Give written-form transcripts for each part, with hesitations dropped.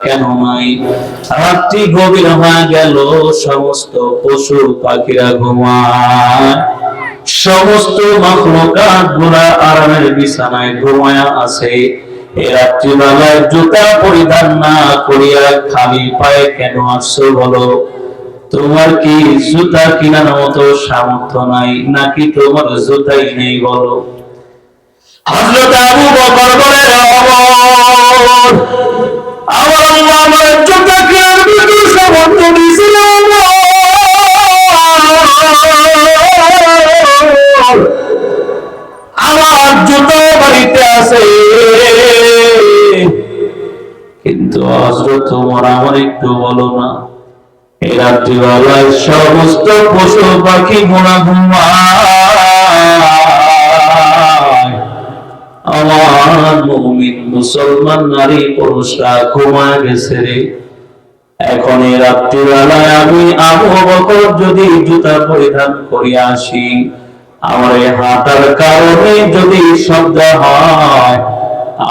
কেন নাই? রাত্রি গভীর হয়ে গেল, সমস্ত পশু পাখিরা ঘুমায়, সমস্ত মাখলুকাত গুলা আরামের বিছানায় ঘুমায়া আছে। এই রাত্রিবেলায় জুতা পরিধান না করিয়া খালি পায়ে কেন আসছো বলো? তোমার কি জুতা কেনার মতো সামর্থ্য নাই, নাকি তোমার জুতাই নেই বলো? হযরত আবু বকর বলে, আমার আল্লাহ আমার জুতা কেনার মতো সামর্থ্য দিয়েছিল। আমার জুতা বাড়িতে আছে, কিন্তু হযরত ওমর আমার একটু বলো না। এই রাত্রিবেলায় সমস্ত পশু পাখি ঘোড়া ঘুমায়, আমার মুমিন মুসলমান নারী পুরুষরা ঘুমায় গেছে রে। এখন এই রাত্রিবেলায় আমি আবু বকর যদি জুতা পরিধান করিয়া আসি, আমার এই হাঁটার কারণে যদি শব্দ হয়,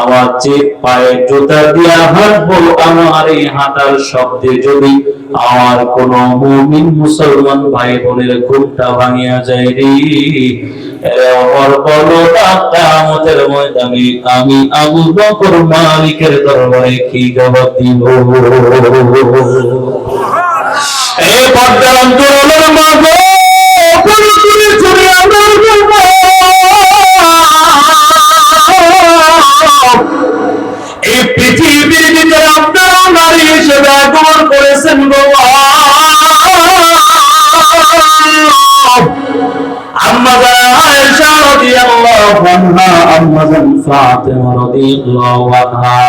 আমার যে পায়ে জুতা দিয়া হাঁটবো, আমার এই হাঁটার শব্দে যদি আমার কোন মুমিন মুসলমান ভাই বোনের ঘুমটা ভাঙিয়া যায় রে, ওমর বলো কিয়ামতের ময়দানে আমি আবু বকর মালিকের দরবারে কি জবাব দিব? এই পর্দার আন্দোলনের মাঝে এই পৃথিবীর ভিতরে আপনারা নারী হিসেবে আগমন করেছেন গো। আম্মা আয়েশা রাদিয়াল্লাহু আনহা, আম্মা ফাতিমা রাদিয়াল্লাহু আনহা,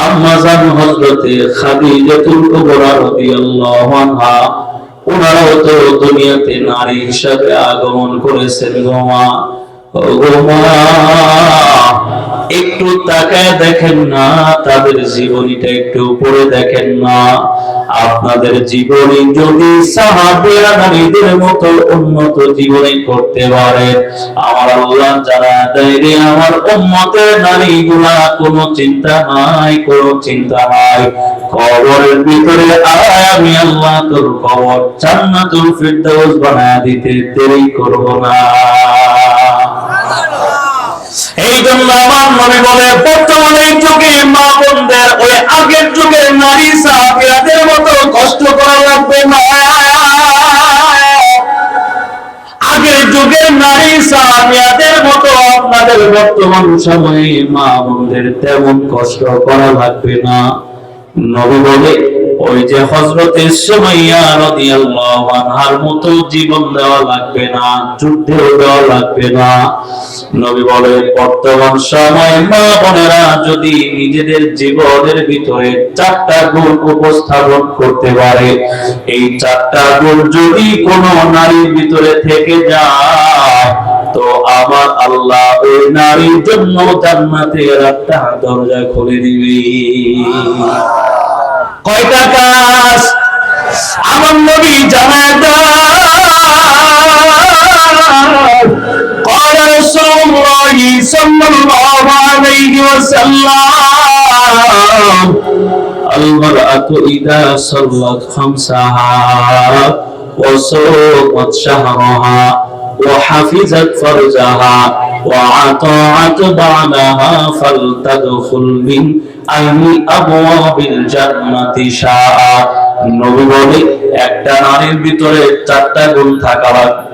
আম্মা হযরতে খাদিজাতুল কুবরা রাদিয়াল্লাহু আনহা, ওনারাও তো দুনিয়াতে নারী হিসেবে আগমন করেছেন গো মা। একটু তাকায় দেখেন না, তাদের জীবনীটা একটু পড়ে দেখেন না। আপনাদের জীবনী যদি সাহাবীরা নারীদের মতো উন্নত জীবনী করতে পারে, আমার আল্লাহ যারা দেয় রে, আমার উম্মতের নারীগুলা কোনো চিন্তা নাই, কোনো চিন্তা নাই। কবরের ভিতরে আয়, আমি আল্লাহ তোর কবর জান্নাতুল ফিরদাউস বানায় দিতে দেরি করব না। এই জন্য আমার নবী বলে, বর্তমানে যুগে মা বোনদের ওই আগের যুগের নারী সাহাবীদের মতো কষ্ট করা লাগবে না। আগের যুগের নারী সাহাবীদের মতো আপনাদের বর্তমান সময়ে মা বোনদের তেমন কষ্ট করা লাগবে না। নবী বলে, ওই যে হযরতে সুমাইয়া রাদিয়াল্লাহু আনহার মতো জীবন দেওয়া লাগবে না, যুদ্ধে দেওয়া লাগবে না। নবী বলে, বর্তমান সময়ে মা বোনেরা যদি নিজেদের জীবনের ভিতরে 4টা গুণ উপস্থাপন করতে পারে, এই 4টা গুণ যদি কোনো নারীর ভিতরে থেকে যায়, তো আমার আল্লাহ ওই নারীর জন্য জান্নাতের একটা দরজা খুলে দিবে। কয়টা কাজ আমার নবী জানায় দেন। قال رسول الله صلى الله عليه وسلم المرأة إذا صلت خمسها وصومت شهرها وحفظت فرجها وأطاعت بعلها فلتدخل من أي أبواب الجنة شاء। নবী বলে, একটা নারীর ভিতরে 4টা গুণ থাকা লাগবে।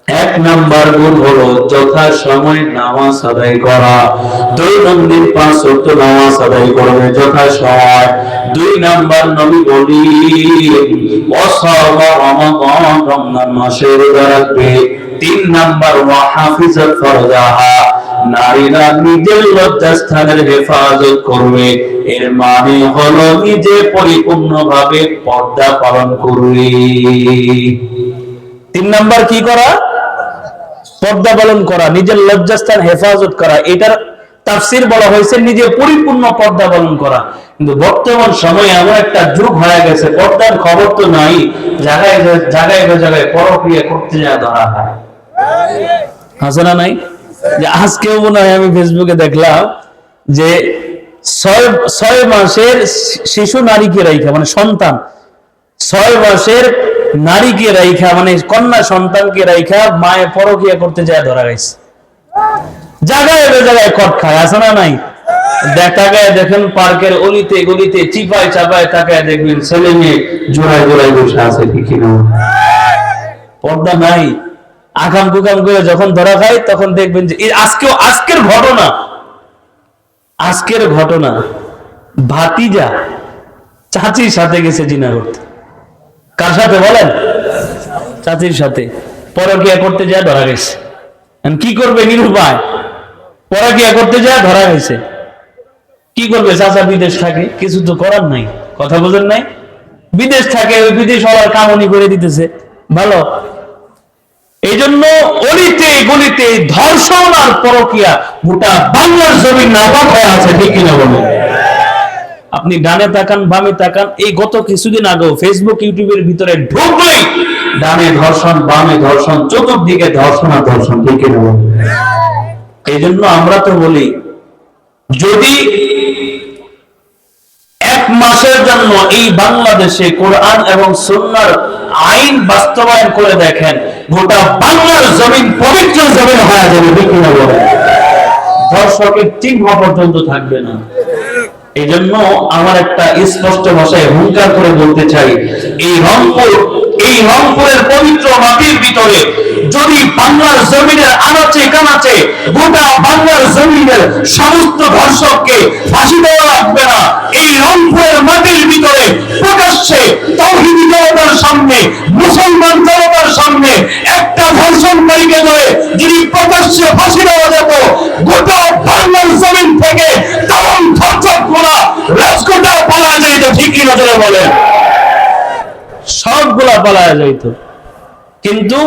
1 নাম্বার গুণ হলো যথা সময় নামাজ আদায় করা, দৈনন্দিন 5 ওয়াক্ত নামাজ আদায় করবে যথা সময়। 2 নাম্বার নবী বলি, রমজান মাসে রোজা রাখবে। 3 নাম্বার ওয়াহাফিজাত ফারজাহা, নারীরা নিজের লজ্জাস্থানের হেফাজত করবে। এর মানে হলো নিজে পরিপূর্ণভাবে পর্দা পালন করবে। 3 নাম্বার কি করা? পর্দা পালন করা, নিজের লজ্জাস্থান হেফাজত করা। এটার তাফসীর বলা হয়েছে নিজে পরিপূর্ণ পর্দা পালন করা। কিন্তু বর্তমান সময়ে এমন একটা যুগ হয়ে গেছে, পর্দার খবর তো নাই, জায়গায় জায়গায় জায়গায় পরক্রিয়া করতে যা ধরা হয়। আছে না নাই? যে আজকেও মনে হয় আমি ফেসবুকে দেখলাম যে ছয় মাসের শিশু নারীকে রাইখা, মানে সন্তান 6 মাসের নারীকে রাইখা, মানে কন্যা সন্তানকে রাইখা মায়ে পরকিয়া করতে যায় ধরা গেছে। জায়গায় জায়গায় কট খায়, আছে না নাই? তাকায় দেখেন পার্কের অলিতে গলিতে চিপায় চাপায় তাকায় দেখবেন ছেলে মেয়ে জোড়ায় জোড়ায় বসে আছে, ঠিক না? পর্দা নাই। আকাম কুকাম করে যখন ধরা খায় তখন দেখবেন যে আজকের ঘটনা ভাতিজা চাচির সাথে গেছে জিনা করতে। কার সাথে বলেন? চাচির সাথে পরকিয়া করতে যায় ধরা গেছে। কি করবে? নিরুপায়, পরকিয়া করতে যায় ধরা গেছে। কি করবে? চাচা বিদেশ থাকে, কিছু তো করার নাই। কথা বোঝেন নাই? বিদেশ থাকে, ওই বিদেশ হওয়ার কামনি করে দিতেছে ভালো। এই জন্য অলিতে গলিতে ধর্ষণ আর পরকিয়া গোটা বাংলার জমিন নাপাক হয়ে আছে, ঠিক কিনা বলুন? আপনি ডানে তাকান বামে তাকান, এই গত কিছুদিন আগেও ফেসবুক ইউটিউবের ভিতরে ঢুকলেই ডানে ধর্ষণ বামে ধর্ষণ, চতুর্দিকে ধর্ষণ আর ধর্ষণ, ঠিক কিনা বলুন? এই জন্য আমরা তো বলি, যদি 1 মাসের জন্য এই বাংলাদেশে কোরআন এবং সুন্নাহর আইন বাস্তবায়ন করে দেখেন, গোটা বাংলার জমিন পবিত্র জমিন হয়ে যাবে, ঠিক কিনা বলেন? ধর্ষকের চিহ্ন পর্যন্ত থাকবে না। এই জন্য আমার একটা স্পষ্ট ভাষায় হুঙ্কার করে বলতে চাই, এই রংপুরের পবিত্র মাটির ভিতরে যদি বাংলার জমিনের আনাচে কানাচে গোটা বাংলার জমিনের সমস্ত ধর্ষককে ফাঁসি দেওয়া লাগবে না, এই রংপুরের মাটির ভিতরে প্রকাশ্যে তাওহীদি জনতার সামনে, মুসলমান জনতার সামনে একটা ধর্ষণকারীকে ধরে যদি প্রকাশ্যে ফাঁসি দেওয়া যেত, গোটা বাংলার জমিন থেকে তেমন ধর্ষকগুলা রাজকোটা পালা যাইত, ঠিক কিনা বলেন? সবগুলা পালায়া যাইত। কিন্তু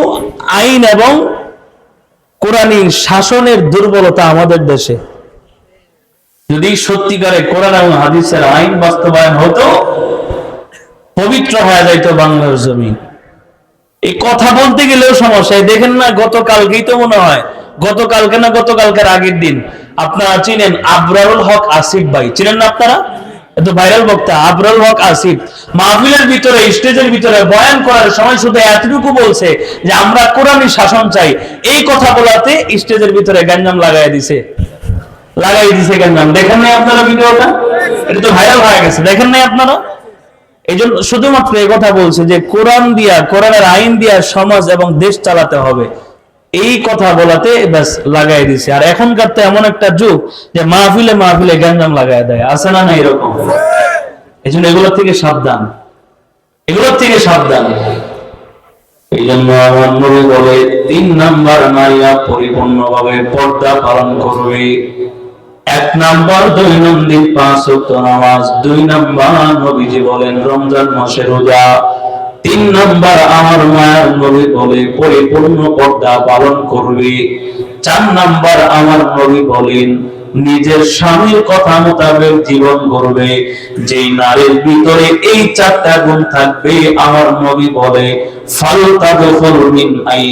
আইন এবং কোরআনী শাসনের দুর্বলতা আমাদের দেশে। যদি সত্যিকারে কোরআন এবং হাদিসের আইন বাস্তবায়ন হতো, পবিত্র হয়ে যাইত বাংলার জমিন। এই কথা বলতে গেলেও সমস্যা। দেখেন না, গতকালকেই তো মনে হয়, গতকালকে না গতকালকের আগের দিন, আপনারা চিনেন আবরারুল হক আসিফ ভাই? চিনেন না আপনারা? এত ভাইরাল বক্তা আবরারুল হক আসিফ মাহফিলের ভিতরে, স্টেজের ভিতরে বয়ান করার সময় শুধু এতটুকু বলছে যে আমরা কোরআনী শাসন চাই। এই কথা বলাতে স্টেজের ভিতরে গ্যাঞ্জাম লাগাই দিছে গ্যাঞ্জাম। দেখেন নাই আপনারা ভিডিওটা? এটা তো ভাইরাল হয়ে গেছে, দেখেন নাই আপনারা? এই জন্য শুধুমাত্র এই কথা বলছে যে কোরআন দিয়া, কোরআনের আইন দিয়া সমাজ এবং দেশ চালাতে হবে, এই কথা বলাতে ব্যাস লাগাই দিছে। আর এখনকার তো এমন একটা যুগ যে মাহফিলে গ্যাঞ্জাম লাগাই দেয়, আছে না? না এরকম। এই জন্য এগুলোর থেকে সাবধান, এই জন্য আমার নবী বলে 3 নাম্বার নারীরা পরিপূর্ণভাবে পর্দা পালন করবে। 1 নাম্বার দৈনন্দিন 5 ওয়াক্ত নামাজ, 2 নাম্বার নবীজি বলেন রমজান মাসে রোজা, 3 নাম্বার আমার মায়ের নবী বলে পরিপূর্ণ পর্দা পালন করবে, 4 নাম্বার আমার নবী বলেন নিজের স্বামীর কথা মোতাবেক জীবন করবে। যেই নারীর ভিতরে এই 4টা গুণ থাকবে, আমার নবী বলে ফালতাদখুল মিন আই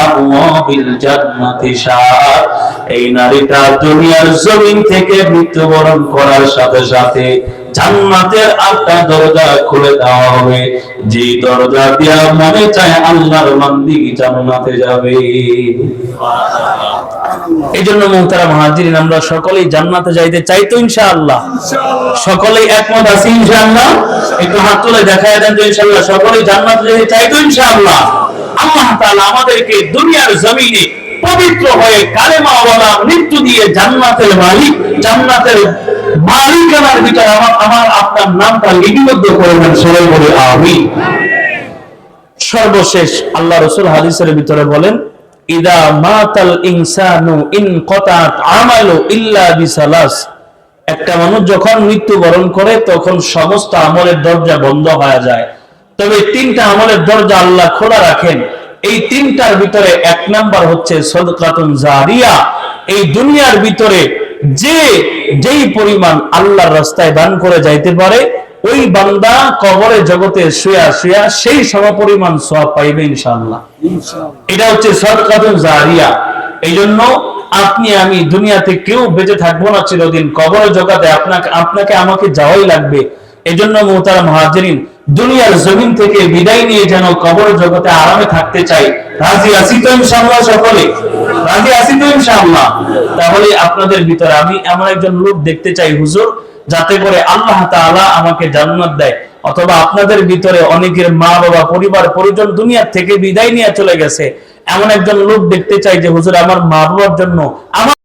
আবওয়াবিল জান্নাতি শাআ, এই নারীটা দুনিয়ার জমিন থেকে মৃত্যুবরণ করার সাথে সাথে জান্নাতের 8টা দরজা খুলে দেওয়া হবে, যে দরজা দিয়া মনে চায় আল্লাহর বান্দি জান্নাতে যাবে। এই জন্য মুহতারাম হাজিরিন, আমরা সকলেই জান্নাতে যাইতে চাই তো ইনশাআল্লাহ? সকলেই একমত আছি ইনশাআল্লাহ? একটু হাত তুলে দেখায় দেন তো ইনশাআল্লাহ সকলেই জান্নাতে যেতে চাই তো ইনশাআল্লাহ? আল্লাহ তাআলা আমাদেরকে দুনিয়ার জমিনে পবিত্র হয়ে কালেমা ওয়ালা মৃত্যু দিয়ে জান্নাতের মালিকানার ভিতরে আমার আপনার নামটা লিপিবদ্ধ করে দেন, সবাই বলে আমিন। সর্বশেষ আল্লাহ রাসূল হাদিসের ভিতরে বলেন, ইদা মাতাল ইনসানু ইনকাতাত আমালু ইল্লা বিসালাস, একটা মানুষ যখন মৃত্যুবরণ করে তখন সমস্ত আমলের দরজা বন্ধ হয়ে যায়, তবে 3টা আমলের দরজা আল্লাহ খোলা রাখেন। এই 3টার ভিতরে 1 নাম্বার হচ্ছে সাদকাতুন জারিয়া। এই দুনিয়ার ভিতরে যেই পরিমাণ আল্লাহর রাস্তায় দান করে যাইতে পারে, ওই বান্দা কবরে জগতে শুয়া সেই সমপরিমাণ সওয়াব পাইবে ইনশাআল্লাহ। এটা হচ্ছে সাদকাতুন জারিয়া। এই জন্য আপনি আমি দুনিয়াতে কেউ বেঁচে থাকবো না চিরদিন, কবরের জগতে আপনাকে আমাকে যাওয়াই লাগবে। এজন্য মুহতারাম মুহাজিরিন, দুনিয়ার জমিন থেকে বিদায় নিয়ে যেন কবরের জগতে আরামে থাকতে চাই। রাজি আছি তো ইনশাআল্লাহ? সকলে রাজি আছি তো ইনশাআল্লাহ? তাহলে আপনাদের ভিতরে আমি এমন একজন লোক দেখতে চাই হুজুর, যাতে করে আল্লাহ তাআলা আমাকে জান্নাত দেয়। অথবা আপনাদের ভিতরে অনেকের মা বাবা পরিবার পরিজন দুনিয়া থেকে বিদায় নিয়ে চলে গেছে, এমন একজন লোক দেখতে চাই যে হুজুর আমার মা বাবার জন্য আমার